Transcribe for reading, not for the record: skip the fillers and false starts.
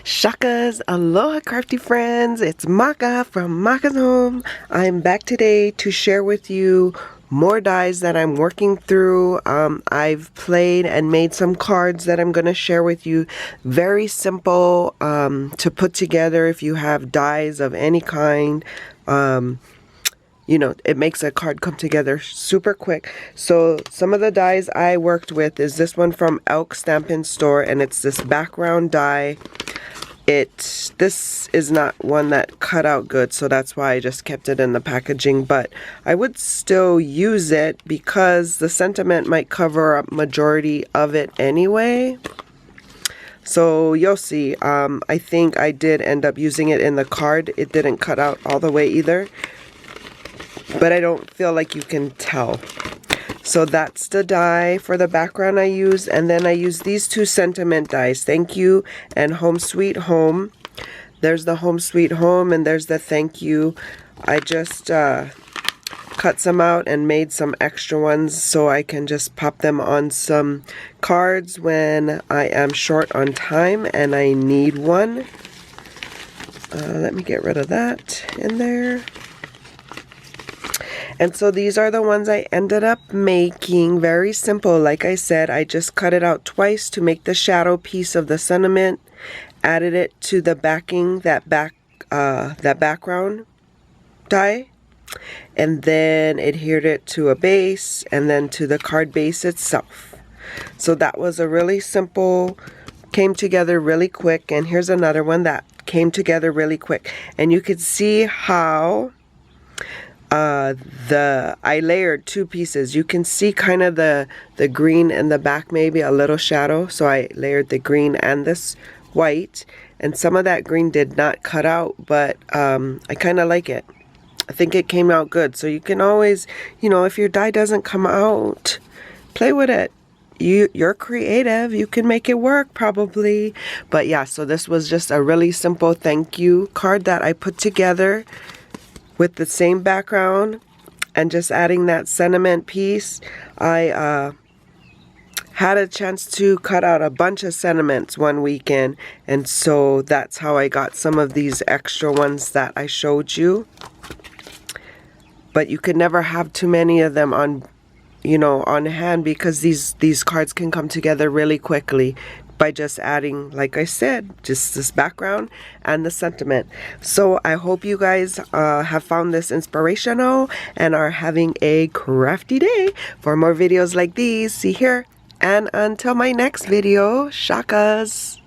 Shakas, aloha crafty friends, it's Maka from Makaz Home. I'm back today to share with you more dies that I'm working through. I've played and made some cards that I'm going to share with you. Very simple to put together if you have dies of any kind. You know, it makes a card come together super quick. So some of the dies I worked with is this one from Elk Stampin' Store, and it's this background die. This is not one that cut out good, so that's why I just kept it in the packaging, but I would still use it because the sentiment might cover up majority of it anyway. So you'll see. I think I did end up using it in the card. It didn't cut out all the way either, but I don't feel like you can tell. So that's the die for the background I used, and then I used these two sentiment dies, Thank You and Home Sweet Home. There's the Home Sweet Home and there's the Thank You. I just cut some out and made some extra ones so I can just pop them on some cards when I am short on time and I need one. Let me get rid of that in there. And so these are the ones I ended up making. Very simple. Like I said, I just cut it out twice to make the shadow piece of the sentiment. Added it to the backing, that background die. And then adhered it to a base and then to the card base itself. So that was a really simple, came together really quick. And here's another one that came together really quick. And you could see how I layered two pieces. You can see kind of the green in the back, maybe a little shadow. So I layered the green and this white, and some of that green did not cut out, but I kind of like it. I think it came out good. So you can always, you know, if your die doesn't come out, play with it. You're creative. You can make it work probably. But yeah, so this was just a really simple thank you card that I put together with the same background and just adding that sentiment piece. I had a chance to cut out a bunch of sentiments one weekend, and so that's how I got some of these extra ones that I showed you. But you could never have too many of them on, you know, on hand, because these cards can come together really quickly by just adding, like I said, just this background and the sentiment. So I hope you guys have found this inspirational and are having a crafty day. For more videos like these, see here. And until my next video, shakas.